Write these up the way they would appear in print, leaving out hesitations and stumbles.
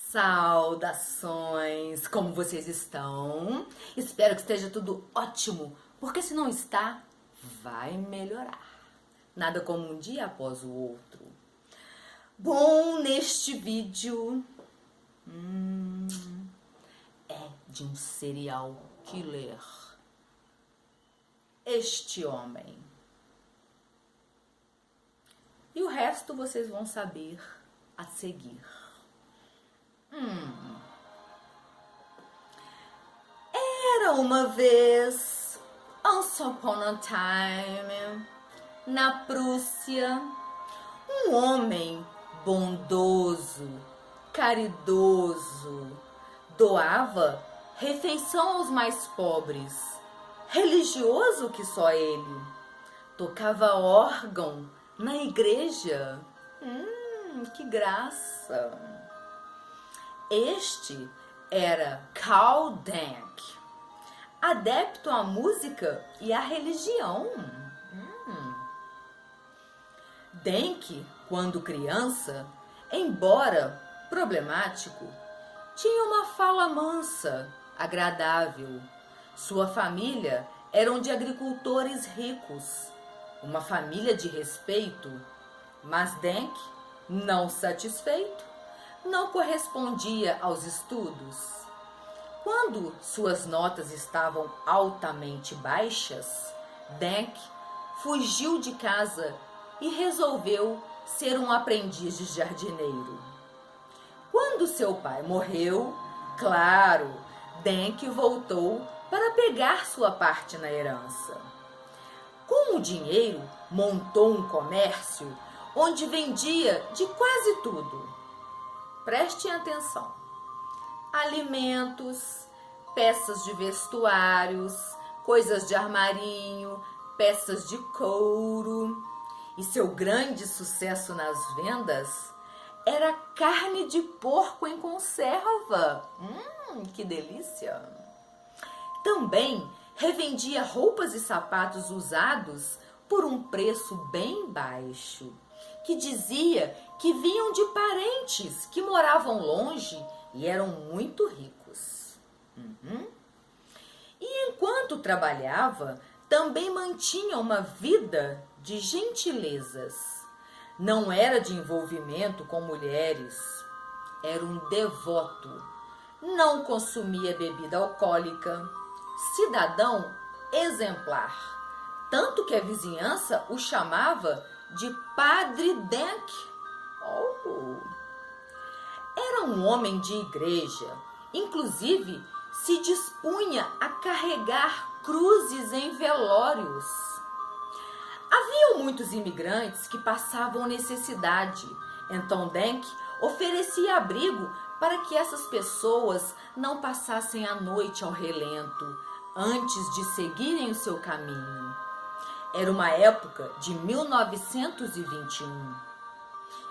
Saudações! Como vocês estão? Espero que esteja tudo ótimo, porque se não está, vai melhorar. Nada como um dia após o outro. Bom, neste vídeo é de um serial killer. Este homem. E o resto vocês vão saber a seguir. Era uma vez, once upon a time, na Prússia, um homem bondoso, caridoso, doava refeição aos mais pobres, religioso que só ele, tocava órgão na igreja. Que graça! Este era Karl Denk, adepto à música e à religião. Denk, quando criança, embora problemático, tinha uma fala mansa, agradável. Sua família eram de agricultores ricos, uma família de respeito, mas Denk, não satisfeito, não correspondia aos estudos. Quando suas notas estavam altamente baixas, Denk fugiu de casa e resolveu ser um aprendiz de jardineiro. Quando seu pai morreu, claro, Denk voltou para pegar sua parte na herança. Com o dinheiro, montou um comércio onde vendia de quase tudo. Prestem atenção: alimentos, peças de vestuários, coisas de armarinho, peças de couro. E seu grande sucesso nas vendas era carne de porco em conserva. Que delícia! Também revendia roupas e sapatos usados por um preço bem baixo, que dizia que vinham de parentes que moravam longe e eram muito ricos. E enquanto trabalhava, também mantinha uma vida de gentilezas. Não era de envolvimento com mulheres, era um devoto. Não consumia bebida alcoólica, cidadão exemplar. Tanto que a vizinhança o chamava de Padre Denk. Era um homem de igreja, inclusive se dispunha a carregar cruzes em velórios. Haviam muitos imigrantes que passavam necessidade, então Denk oferecia abrigo para que essas pessoas não passassem a noite ao relento, antes de seguirem o seu caminho. Era uma época de 1921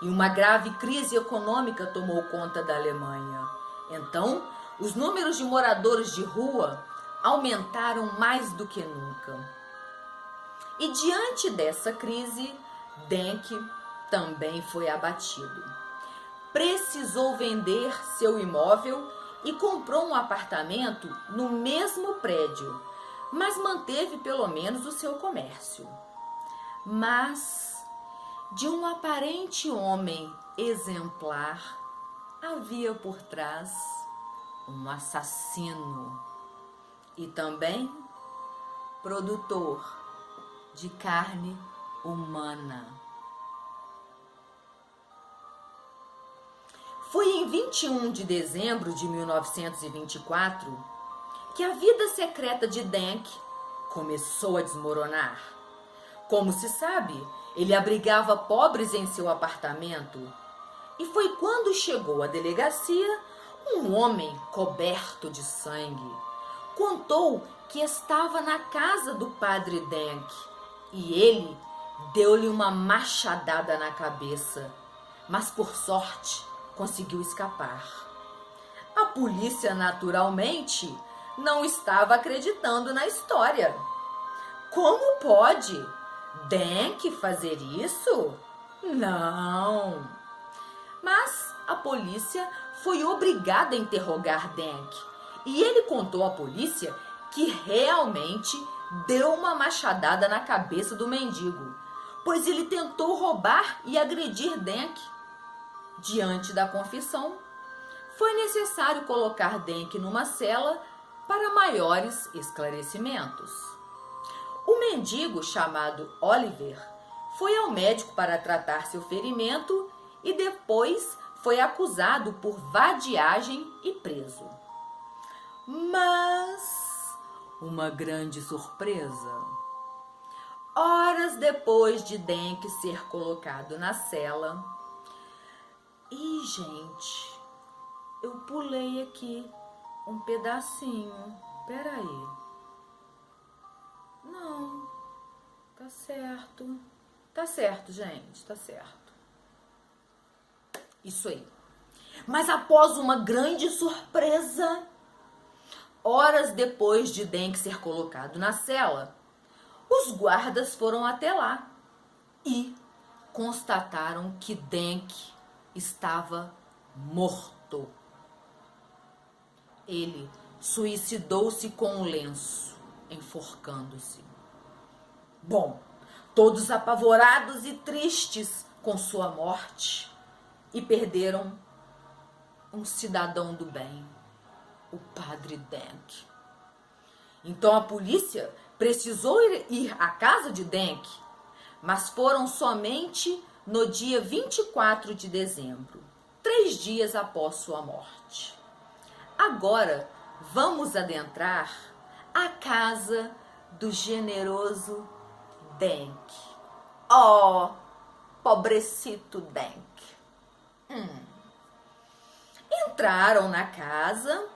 e uma grave crise econômica tomou conta da Alemanha. Então, os números de moradores de rua aumentaram mais do que nunca. E diante dessa crise, Denk também foi abatido. Precisou vender seu imóvel e comprou um apartamento no mesmo prédio, mas manteve pelo menos o seu comércio. Mas de um aparente homem exemplar, havia por trás um assassino e também produtor de carne humana. Foi em 21 de dezembro de 1924 que a vida secreta de Denk começou a desmoronar. Como se sabe, ele abrigava pobres em seu apartamento. E foi quando chegou à delegacia um homem coberto de sangue. Contou que estava na casa do padre Denk e ele deu-lhe uma machadada na cabeça, mas por sorte conseguiu escapar. A polícia, naturalmente, não estava acreditando na história. Como pode Denk fazer isso? Não! Mas a polícia foi obrigada a interrogar Denk e ele contou à polícia que realmente deu uma machadada na cabeça do mendigo, pois ele tentou roubar e agredir Denk. Diante da confissão, foi necessário colocar Denk numa cela para maiores esclarecimentos. O mendigo, chamado Oliver, foi ao médico para tratar seu ferimento e depois foi acusado por vadiagem e preso. Mas uma grande surpresa. Horas depois de Denk ser colocado na cela... Ih, gente, eu pulei aqui um pedacinho. Peraí. Não, tá certo. Tá certo, gente, tá certo. Isso aí. Mas após uma grande surpresa, horas depois de Denk ser colocado na cela, os guardas foram até lá e constataram que Denk estava morto. Ele suicidou-se com um lenço, enforcando-se. Bom, todos apavorados e tristes com sua morte, e perderam um cidadão do bem, o padre Denk. Então a polícia precisou ir à casa de Denk, mas foram somente no dia 24 de dezembro, 3 dias após sua morte. Agora vamos adentrar a casa do generoso Denk. Oh, pobrecito Denk. Entraram na casa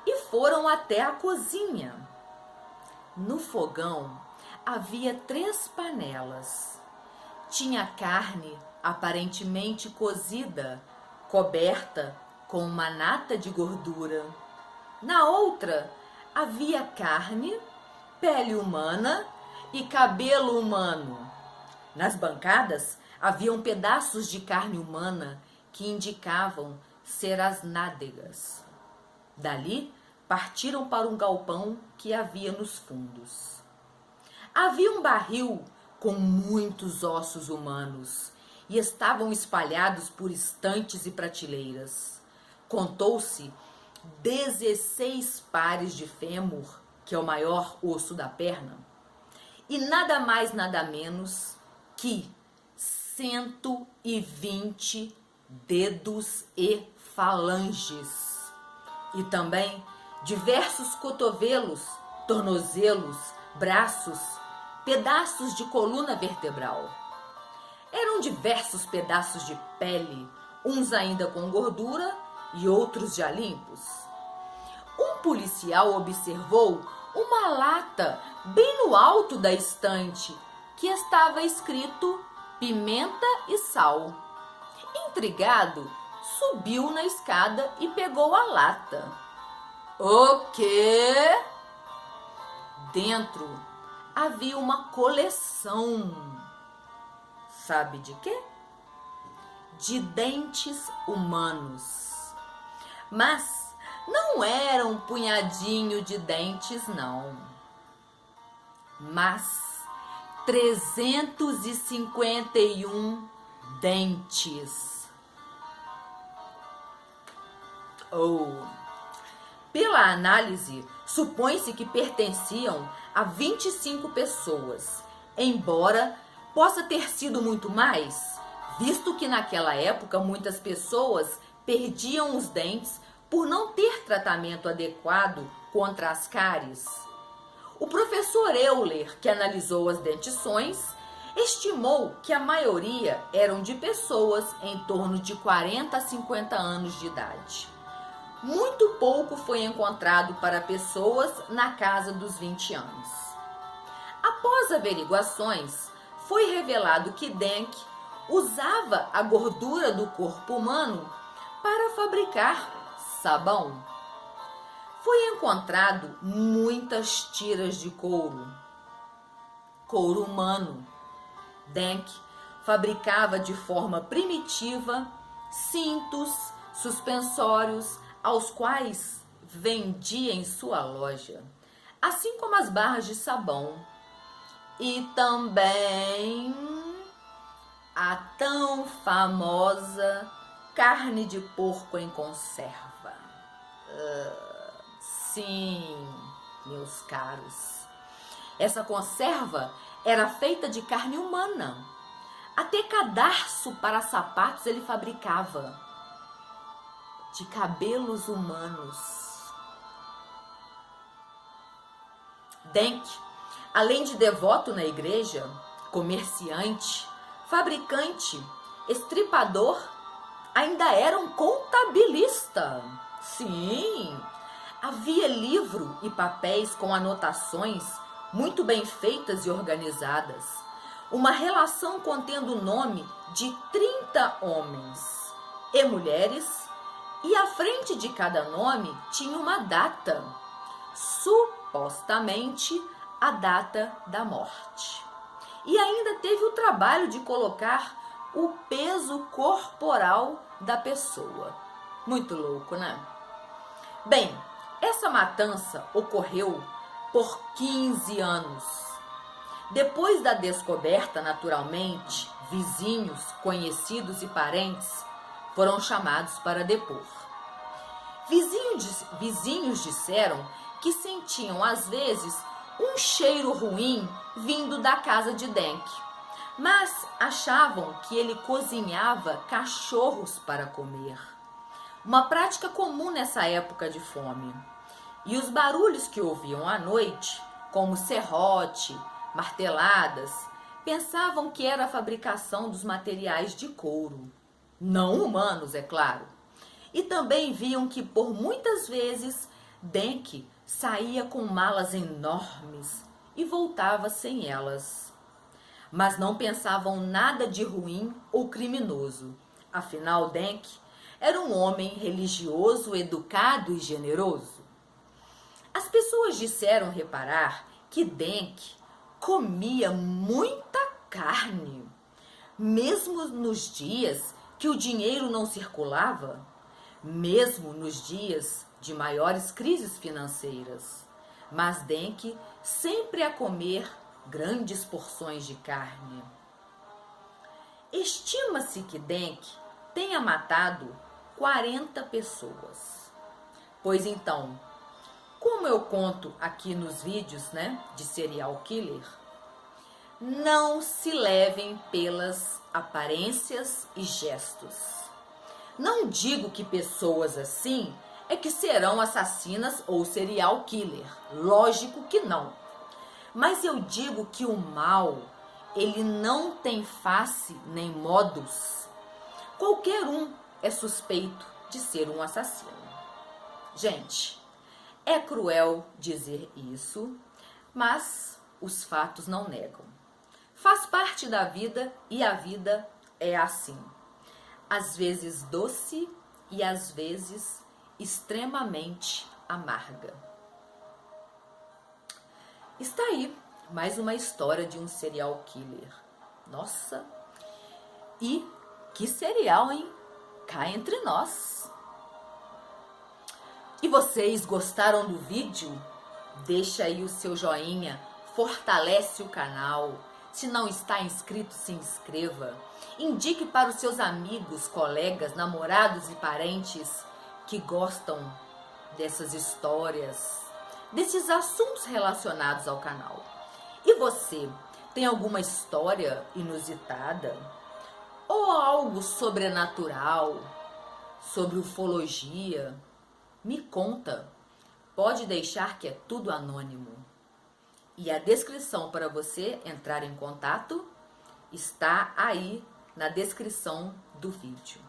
e foram até a cozinha. No fogão havia 3 panelas. Tinha carne aparentemente cozida, coberta com uma nata de gordura. Na outra havia carne, pele humana e cabelo humano. Nas bancadas haviam pedaços de carne humana que indicavam ser as nádegas. Dali partiram para um galpão que havia nos fundos. Havia um barril com muitos ossos humanos e estavam espalhados por estantes e prateleiras. Contou-se 16 pares de fêmur, que é o maior osso da perna, e nada mais nada menos que 120 dedos e falanges, e também diversos cotovelos, tornozelos, braços, pedaços de coluna vertebral. Eram diversos pedaços de pele, uns ainda com gordura e outros já limpos. Um policial observou uma lata bem no alto da estante que estava escrito pimenta e sal. Intrigado, subiu na escada e pegou a lata. O quê? Dentro havia uma coleção. Sabe de quê? De dentes humanos. Mas não era um punhadinho de dentes, não. Mas 351 dentes. Pela análise, supõe-se que pertenciam a 25 pessoas, embora possa ter sido muito mais, visto que naquela época muitas pessoas perdiam os dentes por não ter tratamento adequado contra as cáries. O professor Euler, que analisou as dentições, estimou que a maioria eram de pessoas em torno de 40 a 50 anos de idade. Muito pouco foi encontrado para pessoas na casa dos 20 anos. Após averiguações, foi revelado que Denk usava a gordura do corpo humano para fabricar sabão. Foi encontrado muitas tiras de couro humano. Denk fabricava de forma primitiva cintos, suspensórios aos quais vendia em sua loja, assim como as barras de sabão e também a tão famosa carne de porco em conserva. Sim, meus caros, essa conserva era feita de carne humana. Até cadarço para sapatos ele fabricava de cabelos humanos. Denk, além de devoto na igreja, comerciante, fabricante, estripador, ainda era um contabilista. Sim, havia livro e papéis com anotações muito bem feitas e organizadas. Uma relação contendo o nome de 30 homens e mulheres, e à frente de cada nome tinha uma data, supostamente a data da morte. E ainda teve o trabalho de colocar o peso corporal da pessoa. Muito louco, né? Bem, essa matança ocorreu por 15 anos. Depois da descoberta, naturalmente, vizinhos, conhecidos e parentes foram chamados para depor. Vizinhos disseram que sentiam, às vezes, um cheiro ruim vindo da casa de Denk, mas achavam que ele cozinhava cachorros para comer. Uma prática comum nessa época de fome. E os barulhos que ouviam à noite, como serrote, marteladas, pensavam que era a fabricação dos materiais de couro. Não humanos, é claro. E também viam que por muitas vezes Denk saía com malas enormes e voltava sem elas. Mas não pensavam nada de ruim ou criminoso. Afinal, Denk era um homem religioso, educado e generoso. As pessoas disseram reparar que Denk comia muita carne, mesmo nos dias que o dinheiro não circulava, mesmo nos dias de maiores crises financeiras. Mas Denk sempre a comer grandes porções de carne. Estima-se que Denk tenha matado 40 pessoas. Pois então, como eu conto aqui nos vídeos, de serial killer, não se levem pelas aparências e gestos. Não digo que pessoas assim é que serão assassinas ou serial killer. Lógico que não. Mas eu digo que o mal, ele não tem face nem modus. Qualquer um é suspeito de ser um assassino. Gente, é cruel dizer isso, mas os fatos não negam. Faz parte da vida e a vida é assim. Às vezes doce e às vezes extremamente amarga. Está aí mais uma história de um serial killer. Nossa, e que serial, hein? Cá entre nós. E vocês gostaram do vídeo? Deixa aí o seu joinha, fortalece o canal. Se não está inscrito, se inscreva. Indique para os seus amigos, colegas, namorados e parentes que gostam dessas histórias, desses assuntos relacionados ao canal. E você, tem alguma história inusitada? Ou algo sobrenatural, sobre ufologia? Me conta. Pode deixar que é tudo anônimo. E a descrição para você entrar em contato está aí na descrição do vídeo.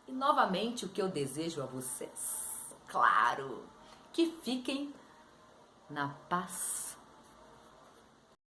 E novamente o que eu desejo a vocês, claro, que fiquem na paz